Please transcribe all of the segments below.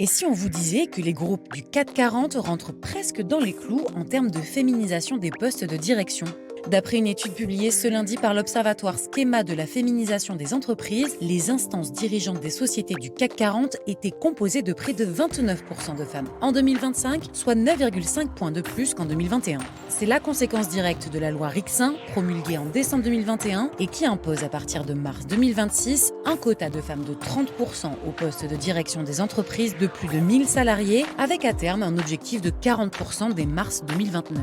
Et si on vous disait que les groupes du CAC 40 rentrent presque dans les clous en termes de féminisation des postes de direction? D'après une étude publiée ce lundi par l'Observatoire Schema de la féminisation des entreprises, les instances dirigeantes des sociétés du CAC 40 étaient composées de près de 29% de femmes en 2025, soit 9,5 points de plus qu'en 2021. C'est la conséquence directe de la loi Rixin, promulguée en décembre 2021 et qui impose à partir de mars 2026 un quota de femmes de 30% au poste de direction des entreprises de plus de 1000 salariés, avec à terme un objectif de 40% dès mars 2029.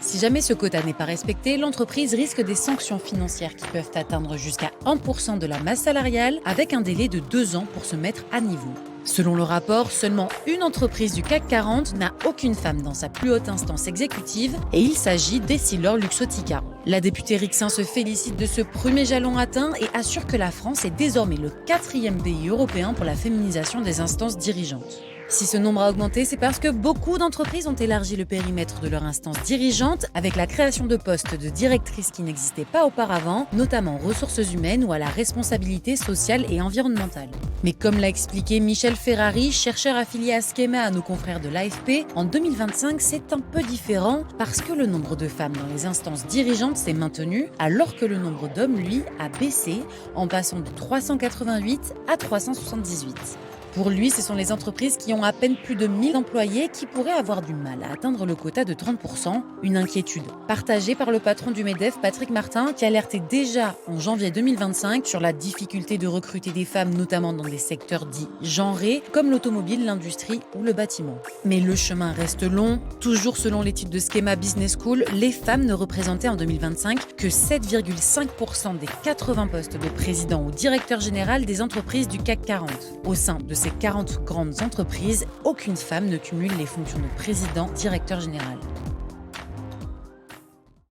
Si jamais ce quota n'est pas respecté, l'entreprise risque des sanctions financières qui peuvent atteindre jusqu'à 1% de la masse salariale, avec un délai de 2 ans pour se mettre à niveau. Selon le rapport, seulement une entreprise du CAC 40 n'a aucune femme dans sa plus haute instance exécutive, et il s'agit d'Essilor Luxottica. La députée Rixin se félicite de ce premier jalon atteint et assure que la France est désormais le 4e pays européen pour la féminisation des instances dirigeantes. Si ce nombre a augmenté, c'est parce que beaucoup d'entreprises ont élargi le périmètre de leur instance dirigeante avec la création de postes de directrices qui n'existaient pas auparavant, notamment aux ressources humaines ou à la responsabilité sociale et environnementale. Mais comme l'a expliqué Michel Ferrari, chercheur affilié à Schema à nos confrères de l'AFP, en 2025, c'est un peu différent parce que le nombre de femmes dans les instances dirigeantes s'est maintenu, alors que le nombre d'hommes, lui, a baissé en passant de 388 à 378. Pour lui, ce sont les entreprises qui ont à peine plus de 1000 employés qui pourraient avoir du mal à atteindre le quota de 30%, une inquiétude partagée par le patron du MEDEF, Patrick Martin, qui alertait déjà en janvier 2025 sur la difficulté de recruter des femmes, notamment dans des secteurs dits genrés, comme l'automobile, l'industrie ou le bâtiment. Mais le chemin reste long. Toujours selon l'étude de Schema Business School, les femmes ne représentaient en 2025 que 7,5% des 80 postes de président ou directeur général des entreprises du CAC 40. Au sein de ces 40 grandes entreprises, aucune femme ne cumule les fonctions de président, directeur général.